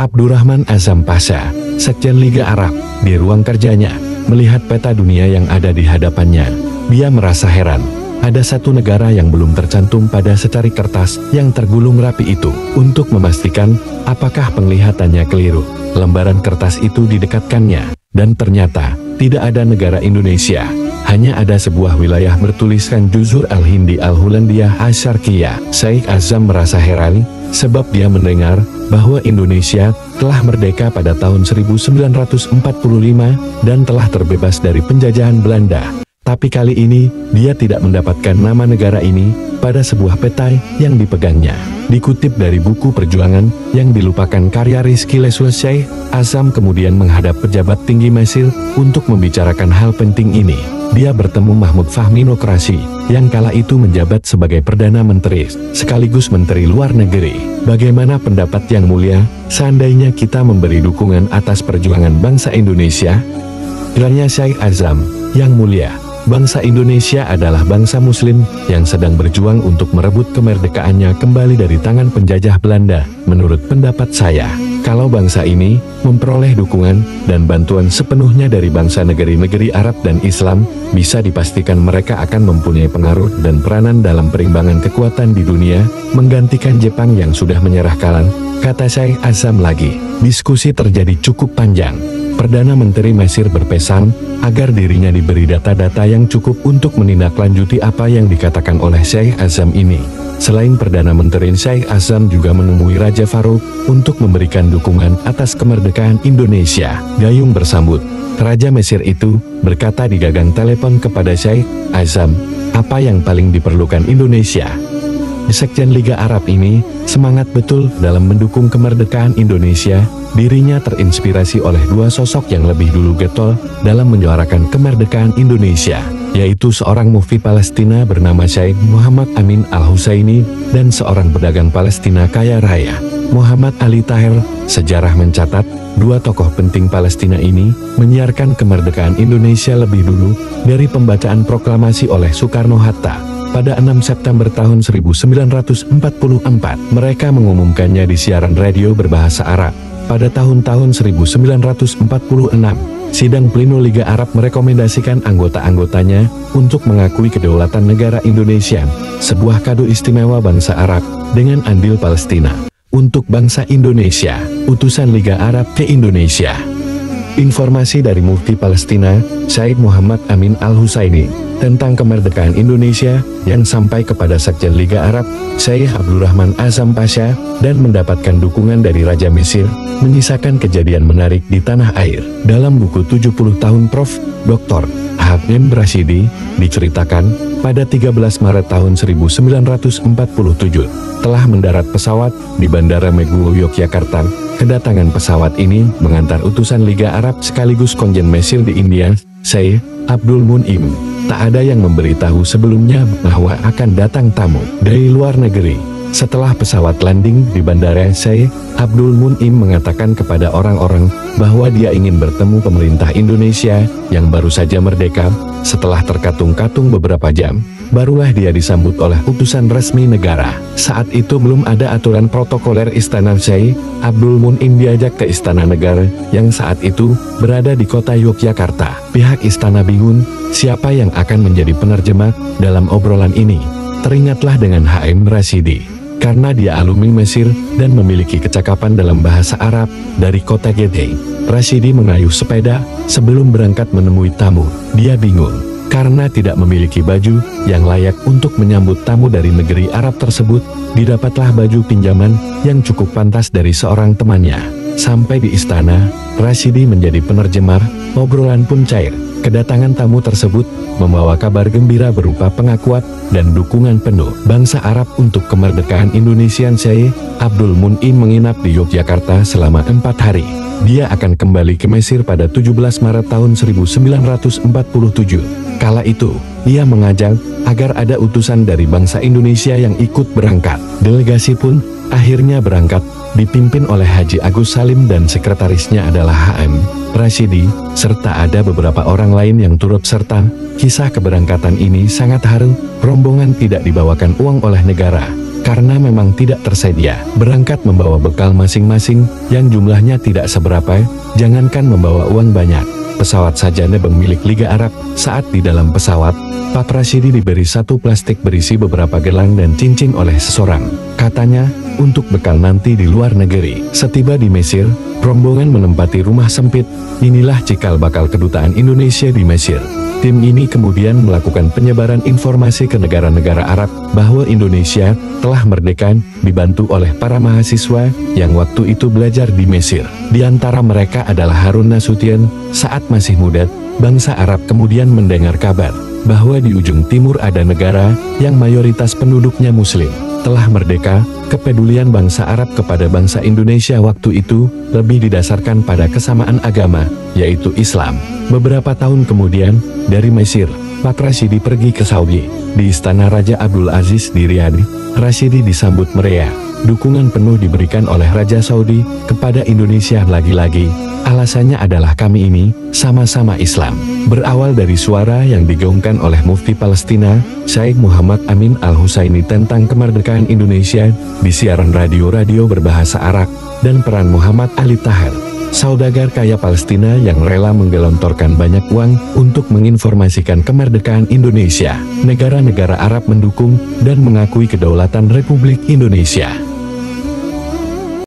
Abdurrahman Azam Pasha, Sekjen Liga Arab, di ruang kerjanya, melihat peta dunia yang ada di hadapannya. Dia merasa heran. Ada satu negara yang belum tercantum pada secari kertas yang tergulung rapi itu. Untuk memastikan apakah penglihatannya keliru, lembaran kertas itu didekatkannya, dan ternyata tidak ada negara Indonesia. Hanya ada sebuah wilayah bertuliskan Juzur Al-Hindi Al-Hulandiyah Asyarqiyah. Syekh Azam merasa heran, sebab dia mendengar bahwa Indonesia telah merdeka pada tahun 1945 dan telah terbebas dari penjajahan Belanda. Tapi kali ini, dia tidak mendapatkan nama negara ini pada sebuah peta yang dipegangnya. Dikutip dari buku Perjuangan yang dilupakan karya Rizky Leswell, Syekh Azam kemudian menghadap pejabat tinggi Mesir untuk membicarakan hal penting ini. Dia bertemu Mahmud Fahmi Nokrasi, yang kala itu menjabat sebagai Perdana Menteri, sekaligus Menteri Luar Negeri. Bagaimana pendapat yang mulia, seandainya kita memberi dukungan atas perjuangan bangsa Indonesia? Kiranya Syekh Azam, yang mulia, bangsa Indonesia adalah bangsa Muslim yang sedang berjuang untuk merebut kemerdekaannya kembali dari tangan penjajah Belanda. Menurut pendapat saya, kalau bangsa ini memperoleh dukungan dan bantuan sepenuhnya dari bangsa negeri-negeri Arab dan Islam, bisa dipastikan mereka akan mempunyai pengaruh dan peranan dalam perimbangan kekuatan di dunia, menggantikan Jepang yang sudah menyerah kalah, kata Syekh Azam lagi. Diskusi terjadi cukup panjang. Perdana Menteri Mesir berpesan agar dirinya diberi data-data yang cukup untuk menindaklanjuti apa yang dikatakan oleh Syekh Azam ini. Selain Perdana Menteri, Syekh Azam juga menemui Raja Farouk untuk memberikan dukungan atas kemerdekaan Indonesia. Gayung bersambut. Raja Mesir itu berkata di gagang telepon kepada Syekh Azam, apa yang paling diperlukan Indonesia? Sekjen Liga Arab ini semangat betul dalam mendukung kemerdekaan Indonesia. Dirinya terinspirasi oleh dua sosok yang lebih dulu getol dalam menyuarakan kemerdekaan Indonesia, yaitu seorang mufti Palestina bernama Syekh Muhammad Amin Al-Husaini dan seorang pedagang Palestina kaya raya, Muhammad Ali Tahir. Sejarah mencatat, dua tokoh penting Palestina ini menyiarkan kemerdekaan Indonesia lebih dulu dari pembacaan proklamasi oleh Soekarno-Hatta. Pada 6 September tahun 1944, mereka mengumumkannya di siaran radio berbahasa Arab. Pada tahun-tahun 1946, Sidang Pleno Liga Arab merekomendasikan anggota-anggotanya untuk mengakui kedaulatan negara Indonesia, sebuah kado istimewa bangsa Arab, dengan andil Palestina. Untuk bangsa Indonesia, utusan Liga Arab ke Indonesia. Informasi dari Mufti Palestina, Syekh Muhammad Amin Al-Husaini, tentang kemerdekaan Indonesia yang sampai kepada Sekjen Liga Arab, Syekh Abdurrahman Azam Pasha, dan mendapatkan dukungan dari Raja Mesir, menyisakan kejadian menarik di tanah air. Dalam buku 70 tahun Prof. Dr. H.M. Rashidi, diceritakan, pada 13 Maret tahun 1947, telah mendarat pesawat di Bandara Meguwo, Yogyakarta. Kedatangan pesawat ini mengantar utusan Liga Arab sekaligus konjen Mesir di India, Syekh Abdul Mun'im. Tak ada yang memberitahu sebelumnya bahwa akan datang tamu dari luar negeri. Setelah pesawat landing di bandara, Syekh Abdul Mun'im mengatakan kepada orang-orang bahwa dia ingin bertemu pemerintah Indonesia yang baru saja merdeka. Setelah terkatung-katung beberapa jam, barulah dia disambut oleh utusan resmi negara. Saat itu belum ada aturan protokoler istana. Syekh Abdul Mun'im diajak ke istana negara yang saat itu berada di kota Yogyakarta. Pihak istana bingung siapa yang akan menjadi penerjemah dalam obrolan ini. Teringatlah dengan H.M. Rashidi, karena dia alumni Mesir dan memiliki kecakapan dalam bahasa Arab. Dari kota Gede, Rashidi mengayuh sepeda sebelum berangkat menemui tamu. Dia bingung karena tidak memiliki baju yang layak untuk menyambut tamu dari negeri Arab tersebut. Didapatlah baju pinjaman yang cukup pantas dari seorang temannya. Sampai di istana, Rashidi menjadi penerjemah. Obrolan pun cair. Kedatangan tamu tersebut membawa kabar gembira berupa pengakuan dan dukungan penuh bangsa Arab untuk kemerdekaan Indonesia. Syekh Abdul Mun'im menginap di Yogyakarta selama 4 hari. Dia akan kembali ke Mesir pada 17 Maret tahun 1947. Kala itu, ia mengajak agar ada utusan dari bangsa Indonesia yang ikut berangkat. Delegasi pun akhirnya berangkat, dipimpin oleh Haji Agus Salim dan sekretarisnya adalah H.M. Rashidi, serta ada beberapa orang lain yang turut serta. Kisah keberangkatan ini sangat haru. Rombongan tidak dibawakan uang oleh negara, karena memang tidak tersedia. Berangkat membawa bekal masing-masing yang jumlahnya tidak seberapa, jangankan membawa uang banyak. Pesawat saja nebeng milik Liga Arab. Saat di dalam pesawat, Pak Rashidi diberi satu plastik berisi beberapa gelang dan cincin oleh seseorang. Katanya, untuk bekal nanti di luar negeri. Setiba di Mesir, rombongan menempati rumah sempit. Inilah cikal bakal kedutaan Indonesia di Mesir. Tim ini kemudian melakukan penyebaran informasi ke negara-negara Arab bahwa Indonesia telah merdeka, dibantu oleh para mahasiswa yang waktu itu belajar di Mesir. Di antara mereka adalah Harun Nasution. Saat masih muda, bangsa Arab kemudian mendengar kabar bahwa di ujung timur ada negara yang mayoritas penduduknya Muslim. Telah merdeka, kepedulian bangsa Arab kepada bangsa Indonesia waktu itu lebih didasarkan pada kesamaan agama, yaitu Islam. Beberapa tahun kemudian, dari Mesir, Pak Rashidi pergi ke Saudi. Di istana Raja Abdul Aziz di Riyadh, Rashidi disambut meriah. Dukungan penuh diberikan oleh Raja Saudi kepada Indonesia. Lagi-lagi, alasannya adalah kami ini sama-sama Islam. Berawal dari suara yang digaungkan oleh Mufti Palestina, Syekh Muhammad Amin Al-Husaini tentang kemerdekaan Indonesia di siaran radio-radio berbahasa Arab, dan peran Muhammad Ali Tahir, saudagar kaya Palestina yang rela menggelontorkan banyak uang untuk menginformasikan kemerdekaan Indonesia. Negara-negara Arab mendukung dan mengakui kedaulatan Republik Indonesia.